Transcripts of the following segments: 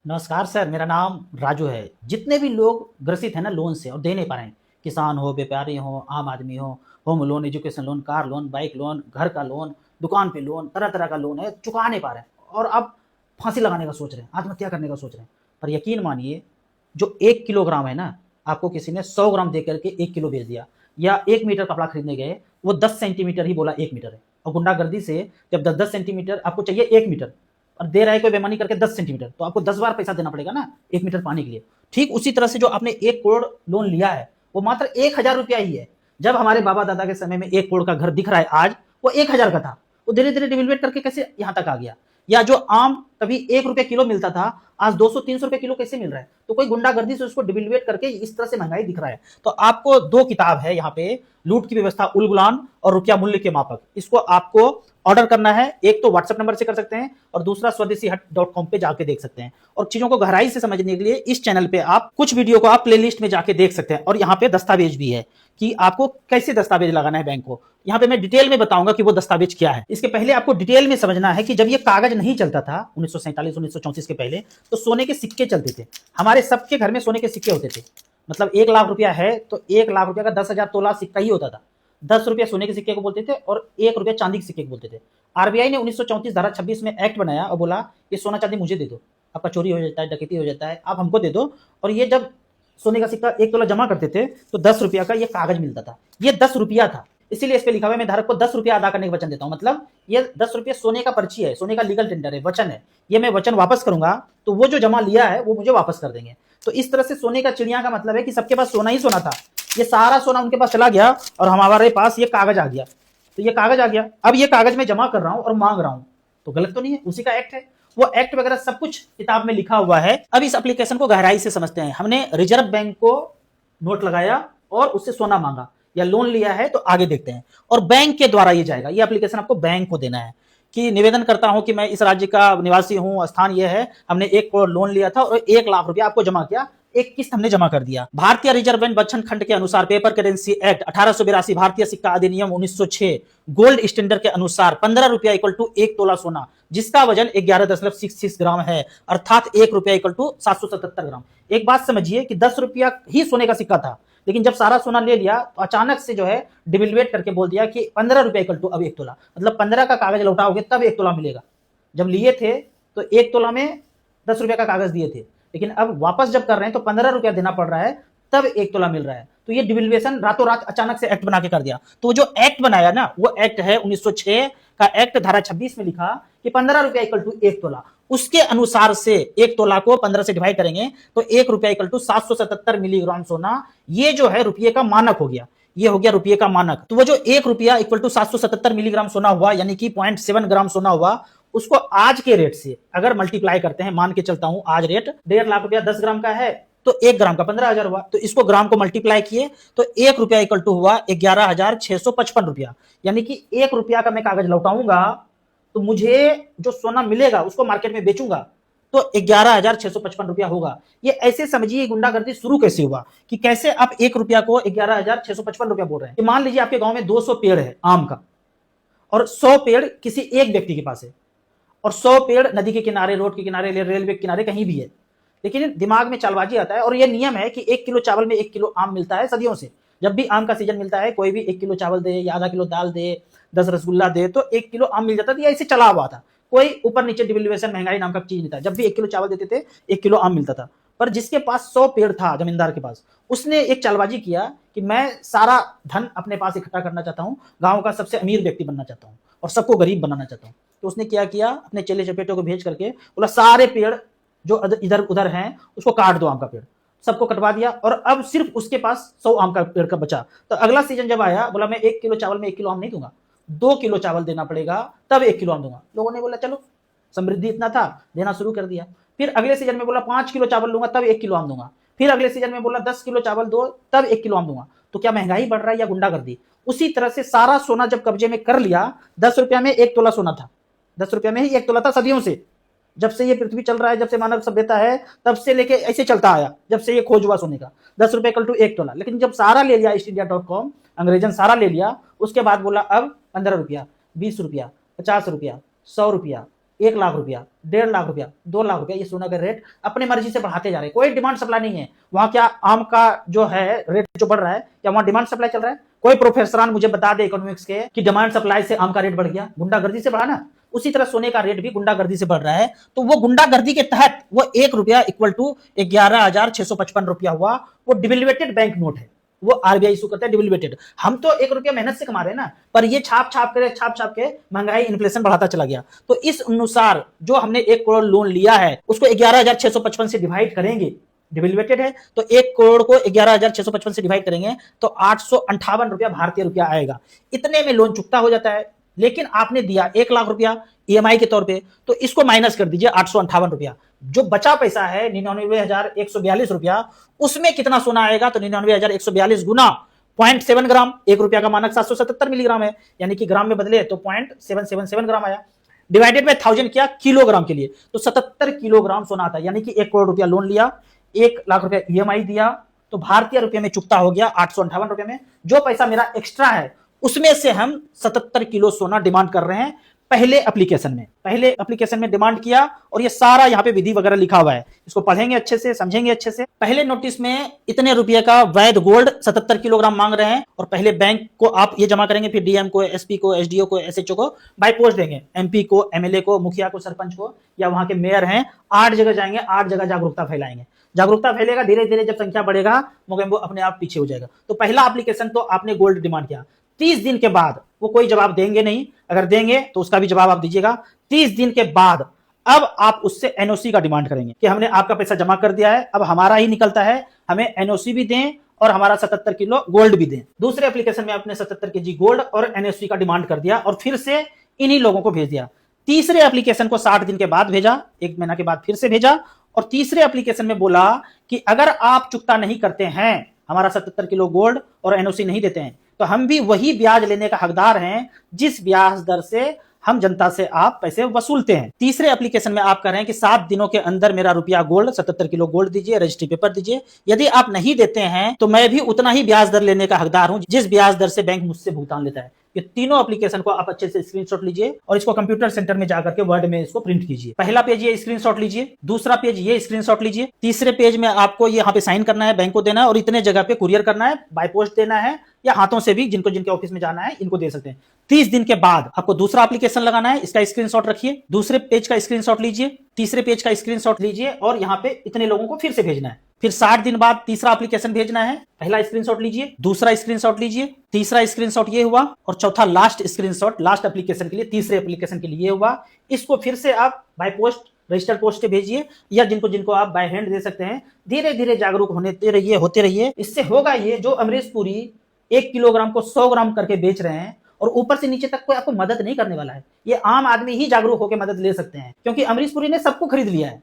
नमस्कार सर, मेरा नाम राजू है। जितने भी लोग ग्रसित हैं ना लोन से और दे नहीं पा रहे हैं, किसान हो, व्यापारी हो, आम आदमी हो, home loan, education loan, car loan, bike loan, घर का लोन, दुकान पे लोन, तरह-तरह का लोन है, चुका नहीं पा रहे हैं और अब फांसी लगाने का सोच रहे हैं, आत्महत्या करने का सोच रहे हैं। पर यकीन मानिए, जो 1 किलोग्राम है ना, आपको किसी ने 100 ग्राम दे करके 1 किलो बेच दिया, या 1 मीटर कपड़ा खरीदने गए, वो 10 सेंटीमीटर ही बोला 1 मीटर है, और गुंडागर्दी से जब 10-10 सेंटीमीटर आपको चाहिए 1 मीटर, और दे रहा है कोई बेईमानी करके 10 सेंटीमीटर, तो आपको 10 बार पैसा देना पड़ेगा ना 1 मीटर पाने के लिए। ठीक उसी तरह से जो आपने 1 करोड़ लोन लिया है, वो मात्र 1000 रुपया ही है। जब हमारे बाबा दादा के समय में 1 करोड़ का घर दिख रहा है आज, वो 1000 का था। वो धीरे धीरे डिवेलुएट करके कैसे यहां तक आ गया। या जो आम कभी 1 रुपया किलो मिलता था, आज 200-300 रुपए किलो कैसे मिल रहा है। तो कोई गुंडागर्दी से उसको डिवेलुएट करके इस तरह से महंगाई दिख रहा है। तो आपको 2 किताब है यहाँ पे, लूट की व्यवस्था उल गुलान और रुपया मूल्य के मापक। इसको आपको ऑर्डर करना है। एक तो व्हाट्सएप नंबर से कर सकते हैं और दूसरा स्वदेशीहट.com पे जाके देख सकते हैं। और चीजों को गहराई से समझने के लिए इस चैनल पे आप कुछ वीडियो को आप प्लेलिस्ट में जाके देख सकते हैं। और यहाँ पे दस्तावेज भी है कि आपको कैसे दस्तावेज लगाना है बैंक को। यहाँ पे मैं डिटेल में बताऊंगा कि वो दस्तावेज क्या है। इसके पहले आपको डिटेल में समझना है कि जब ये कागज नहीं चलता था 1947-1934 के पहले, तो सोने के सिक्के चलते थे। हमारे सबके घर में सोने के सिक्के होते थे। मतलब 1 लाख रुपया है तो 1 लाख रुपया का 10,000 तोला सिक्का ही होता था। 10 रुपया सोने के सिक्के को बोलते थे और 1 रुपया चांदी के सिक्के को बोलते थे। आरबीआई ने 1934 धारा 26 में एक्ट बनाया और बोला ये सोना चांदी मुझे दे दो, आपका चोरी हो जाता है, डकैती हो जाता है, आप हमको दे दो। और ये जब सोने का सिक्का 1 तोला जमा करते थे तो 10 रुपया का ये कागज मिलता था। ये 10 रुपया था, इसीलिए इस पे लिखा हुआ है मैं धारक को 10 रुपया अदा करने का वचन देता हूं। मतलब ये 10 रुपया सोने का पर्ची है, सोने का लीगल टेंडर है, वचन है। ये मैं वचन वापस करूंगा तो वो जो जमा लिया है वो मुझे वापस कर देंगे। तो इस तरह से सोने का चिड़िया का मतलब है कि सबके पास सोना ही सोना था। ये सारा सोना उनके पास चला गया और हमारे पास ये कागज आ गया। तो ये कागज आ गया, अब ये कागज मैं जमा कर रहा हूं और मांग रहा हूं, तो गलत तो नहीं है, उसी का एक्ट है। वो एक्ट वगैरह सब कुछ किताब में लिखा हुआ है। अब इस एप्लीकेशन को गहराई से समझते हैं। हमने रिजर्व बैंक को नोट लगाया और उससे सोना मांगा या लोन लिया है, तो आगे देखते हैं। और बैंक के द्वारा ये जाएगा, ये एप्लीकेशन आपको बैंक को देना है कि निवेदन करता हूं कि मैं इस राज्य का निवासी हूं, स्थान यह है, हमने 1 करोड़ लोन लिया था और 1 लाख रुपया आपको जमा किया, एक किस्त हमने जमा कर दिया। भारतीय रिजर्व बैंक बच्चन खंड के अनुसार पेपर करेंसी एक्ट 1882, भारतीय सिक्का अधिनियम 1906, गोल्ड स्टैंडर्ड के अनुसार 15 रुपया इक्वल टू 1 तोला सोना, जिसका वजन 11.66 ग्राम है, अर्थात 1 रुपया इक्वल टू 777 ग्राम। एक बात समझिए कि 10 रुपया ही सोने का सिक्का था, लेकिन जब सारा सोना ले लिया तो अचानक से जो है डिवेलुएट करके बोल दिया कि 15 रुपया इक्वल टू अब 1 तोला। मतलब 15 का कागज लौटाओगे तब 1 तोला मिलेगा। जब लिए थे तो 1 तोला में 10 रुपया का कागज दिए थे, लेकिन अब वापस जब कर रहे हैं तो 15 रुपया देना पड़ रहा है, तब 1 तोला मिल रहा है। तो ये डिवेल्युएशन रातों रात अचानक से एक्ट बना के कर दिया। तो जो एक्ट बनाया ना, वो एक्ट है 1906 का एक्ट, धारा 26 में लिखा कि 15 रुपया इक्वल टू 1 तोला। उसके अनुसार से 1 तोला को 15 से डिवाइड करेंगे तो 1 रुपया इक्वल टू 777 मिलीग्राम सोना, ये जो है रुपये का मानक हो गया। ये हो गया रुपये का मानक। तो वो जो 1 रुपया इक्वल टू 777 मिलीग्राम सोना हुआ, यानी कि 0.7 ग्राम सोना हुआ, उसको आज के रेट से अगर मल्टीप्लाई करते हैं, मान के चलता हूं आज रेट 1.5 लाख रुपया 10 ग्राम का है, तो 1 ग्राम का 15,000 हुआ। तो इसको ग्राम को मल्टीप्लाई किए तो 1 रुपया इक्वल टू हुआ 11,655 रुपया। यानी कि 1 रुपया का मैं कागज लौटाऊंगा तो मुझे जो सोना मिलेगा उसको मार्केट में बेचूंगा तो 11,655 रुपया होगा। ये ऐसे समझिए गुंडागर्दी शुरू कैसे हुआ, कि कैसे आप 1 रुपया को 11,655 रुपया बोल रहे हैं। मान लीजिए आपके गांव में 200 पेड़ है आम का, और 100 पेड़ किसी एक व्यक्ति के पास है, और 100 पेड़ नदी के किनारे, रोड के किनारे, रेलवे के किनारे कहीं भी है। लेकिन दिमाग में चालबाजी आता है, और यह नियम है कि 1 किलो चावल में 1 किलो आम मिलता है सदियों से। जब भी आम का सीजन मिलता है, कोई भी 1 किलो चावल दे या आधा किलो दाल दे, 10 रसगुल्ला दे, तो 1 किलो आम मिल जाता था। ऐसे चला हुआ था, कोई ऊपर नीचे डिवेल्युएशन महंगाई नाम का चीज नहीं था। जब भी 1 किलो चावल देते थे 1 किलो आम मिलता था। पर जिसके पास 100 पेड़ था, जमींदार के पास, उसने एक चालबाजी किया कि मैं सारा धन अपने पास इकट्ठा करना चाहता हूं, गांव का सबसे अमीर व्यक्ति बनना चाहता हूं और सबको गरीब बनाना चाहता हूं। तो उसने क्या किया, अपने चेले चपेटों को भेज करके बोला सारे पेड़ जो इधर उधर हैं उसको काट दो, आम का पेड़ सबको कटवा दिया, और अब सिर्फ उसके पास 100 आम का पेड़ का बचा। तो अगला सीजन जब आया, बोला मैं 1 किलो चावल में 1 किलो आम नहीं दूंगा, 2 किलो चावल देना पड़ेगा तब 1 किलो आम दूंगा। लोगों ने बोला चलो, समृद्धि इतना था, देना शुरू कर दिया। फिर अगले सीजन में बोला 5 किलो चावल दूंगा तब 1 किलो आम दूंगा। फिर अगले सीजन में बोला 10 किलो चावल दो तब 1 किलो आम दूंगा। तो क्या महंगाई बढ़ रहा है या गुंडागर्दी? उसी तरह से सारा सोना जब कब्जे में कर लिया, 10 रुपया में 1 तोला सोना था, 10 रुपया में ही 1 तोला था सदियों से। जब से ये पृथ्वी चल रहा है, जब से मानव सभ्यता है, तब से लेके ऐसे चलता आया, जब से ये खोज हुआ सोने का 10 रुपए इक्वल टू 1 तोला। लेकिन जब सारा ले लिया ईस्ट-इंडिया.com, अंग्रेजन सारा ले लिया, उसके बाद बोला अब 15 रुपया, 20 रुपया, 50 रुपया, 100 रुपया, 1 लाख रुपया, 1.5 लाख रुपया, 2 लाख रुपया, ये सोना का रेट अपने मर्जी से बढ़ाते जा रहे हैं। कोई डिमांड सप्लाई नहीं है वहां। क्या आम का जो है रेट जो बढ़ रहा है, क्या वहां डिमांड सप्लाई चल रहा है? कोई प्रोफेसरान मुझे बता दे इकोनॉमिक्स के कि डिमांड सप्लाई से आम का रेट बढ़ गया? गुंडागर्दी से बढ़ा ना। उसी तरह सोने का रेट भी गुंडागर्दी से बढ़ रहा है। तो वो गुंडागर्दी के तहत वो 1 रुपया इक्वल टू 11,655 रुपया हुआ। वो डिवेल्युएटेड बैंक नोट है, वो आरबीआई इशू करता है डिवेल्युएटेड। हम तो 1 रुपया मेहनत से कमा रहे हैं ना, पर ये छाप छाप के महंगाई इन्फ्लेशन बढ़ाता चला गया। तो इस अनुसार जो हमने 1 करोड़ लोन लिया है उसको 11,655 से डिवाइड करेंगे, डिवेल्युएटेड है तो 1 करोड़ को 11,655 से डिवाइड करेंगे तो 858 रुपया भारतीय रुपया आएगा। इतने में लोन चुकता हो जाता है। लेकिन आपने दिया 1 लाख रुपया ईएमआई के तौर पे, तो इसको माइनस कर दीजिए 858 रुपया। जो बचा पैसा है 99,142 रुपया, उसमें कितना सोना आएगा? तो 99,142 गुना 0.7 ग्राम, 1 रुपया का मानक 777 मिलीग्राम है, यानी कि ग्राम में बदले तो 0.777 ग्राम आया। डिवाइडेड बाय 1000 किया किलोग्राम के लिए, तो 77 किलोग्राम सोना आता है। यानी कि 1 करोड़ रुपया लोन लिया, 1 लाख रुपया ईएमआई दिया, तो भारतीय रुपये में चुकता हो गया 858 रुपये में। जो पैसा मेरा एक्स्ट्रा है उसमें से हम 77 किलो सोना डिमांड कर रहे हैं पहले एप्लीकेशन में डिमांड किया। और ये सारा यहाँ पे विधि वगैरह लिखा हुआ है, इसको पढ़ेंगे अच्छे से, समझेंगे अच्छे से। पहले नोटिस में इतने रुपये का वैध गोल्ड 77 किलोग्राम मांग रहे हैं, और पहले बैंक को आप ये जमा करेंगे, फिर डीएम को, एसपी को, एसडीओ को, एसएचओ को बाय पोस्ट देंगे, एमपी को, एमएलए को, मुखिया को, सरपंच को, या वहां के मेयर हैं, 8 जगह जाएंगे, 8 जगह जागरूकता फैलाएंगे। जागरूकता फैलेगा, धीरे धीरे जब संख्या बढ़ेगा मोगेम्बो अपने आप पीछे हो जाएगा। तो पहला एप्लीकेशन तो आपने गोल्ड डिमांड किया, 30 दिन के बाद वो कोई जवाब देंगे नहीं, अगर देंगे तो उसका भी जवाब आप दीजिएगा। 30 दिन के बाद अब आप उससे एनओसी का डिमांड करेंगे कि हमने आपका पैसा जमा कर दिया है, अब हमारा ही निकलता है, हमें एनओसी भी दें और हमारा 77 किलो गोल्ड भी दें। दूसरे एप्लीकेशन में आपने 77 केजी गोल्ड और एनओसी का डिमांड कर दिया और फिर से इन्हीं लोगों को भेज दिया। तीसरे एप्लीकेशन को 60 दिन के बाद भेजा, 1 महीना के बाद फिर से भेजा, और तीसरे एप्लीकेशन में बोला कि अगर आप चुकता नहीं करते हैं, हमारा 77 किलो गोल्ड और एनओसी नहीं देते हैं, तो हम भी वही ब्याज लेने का हकदार हैं जिस ब्याज दर से हम जनता से आप पैसे वसूलते हैं। तीसरे एप्लीकेशन में आप कह रहे हैं कि 7 दिनों के अंदर मेरा रुपया गोल्ड 77 किलो गोल्ड दीजिए, रजिस्ट्री पेपर दीजिए। यदि आप नहीं देते हैं तो मैं भी उतना ही ब्याज दर लेने का हकदार हूं जिस ब्याज दर से बैंक मुझसे भुगतान लेता है। ये तीनों एप्लीकेशन को आप अच्छे से स्क्रीनशॉट लीजिए और इसको कंप्यूटर सेंटर में जाकर के वर्ड में इसको प्रिंट कीजिए। पहला पेज ये स्क्रीनशॉट लीजिए, दूसरा पेज ये स्क्रीनशॉट लीजिए, तीसरे पेज में आपको यहाँ पे साइन करना है, बैंक को देना है, और इतने जगह पे कुरियर करना है, बाय पोस्ट देना है, या हाथों से भी जिनको जिनके ऑफिस में जाना है इनको दे सकते हैं। 30 दिन के बाद आपको दूसरा एप्लीकेशन लगाना है, इसका स्क्रीनशॉट रखिए, दूसरे पेज का स्क्रीनशॉट लीजिए, तीसरे पेज का स्क्रीनशॉट लीजिए और यहाँ पे इतने लोगों को फिर से भेजना है। फिर 60 दिन बाद तीसरा एप्लीकेशन भेजना है, पहला स्क्रीनशॉट लीजिए, दूसरा स्क्रीनशॉट लीजिए, तीसरा स्क्रीनशॉट ये हुआ, और चौथा लास्ट स्क्रीनशॉट लास्ट एप्लीकेशन के लिए, तीसरे एप्लीकेशन के लिए हुआ। इसको फिर से आप बाय पोस्ट, रजिस्टर्ड पोस्ट से भेजिए, या जिनको जिनको आप बाय हैंड दे सकते हैं। धीरे धीरे जागरूक होते रहिए। इससे होगा ये, जो अमरीश पुरी 1 किलोग्राम को 100 ग्राम करके बेच रहे हैं और ऊपर से नीचे तक कोई आपको मदद नहीं करने वाला है, ये आम आदमी ही जागरूक होकर मदद ले सकते हैं, क्योंकि अमरीश पुरी ने सबको खरीद लिया है।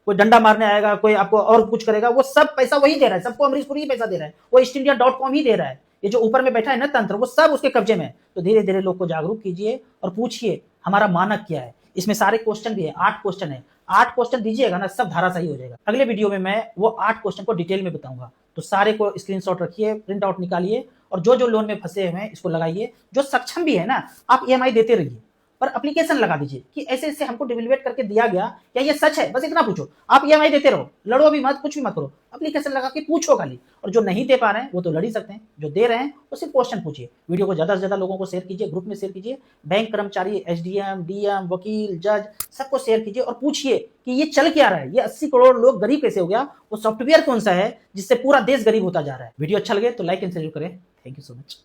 कोई डंडा मारने आएगा, कोई आपको और कुछ करेगा, वो सब पैसा वही दे रहा है, सबको अमरीश पुरी ही पैसा दे रहा है, वो ईस्टइंडिया.com ही दे रहा है। ये जो ऊपर में बैठा है ना तंत्र, वो सब उसके कब्जे में है। तो धीरे धीरे लोग को जागरूक कीजिए और पूछिए हमारा मानक क्या है। इसमें सारे क्वेश्चन भी है, 8 क्वेश्चन है, 8 क्वेश्चन दीजिएगा ना, सब धारा सही हो जाएगा। अगले वीडियो में मैं वो 8 क्वेश्चन को डिटेल में बताऊंगा। तो सारे को स्क्रीनशॉट रखिए, प्रिंट आउट निकालिए, और जो लोन में फंसे हुए हैं इसको लगाइए। जो सक्षम भी है ना, आप ईएमआई देते रहिए, पर एप्लीकेशन लगा दीजिए कि ऐसे ऐसे हमको डिवेल्युएट करके दिया गया, क्या ये सच है, बस इतना पूछो। आप ईएमआई देते रहो, लड़ो भी मत, कुछ भी मत करो, एप्लीकेशन लगा के पूछो खाली। और जो नहीं दे पा रहे हैं वो तो लड़ ही सकते हैं, जो दे रहे हैं वो सिर्फ क्वेश्चन पूछिए। वीडियो को ज्यादा से ज्यादा लोगों को शेयर कीजिए, ग्रुप में शेयर कीजिए, बैंक कर्मचारी, एसडीएम, डीएम, वकील, जज, सबको शेयर कीजिए और पूछिए कि ये चल क्या रहा है, ये 80 करोड़ लोग गरीब कैसे हो गया, वो सॉफ्टवेयर कौन सा है जिससे पूरा देश गरीब होता जा रहा है। वीडियो अच्छा लगे तो लाइक एंड शेयर करें। Thank you so much.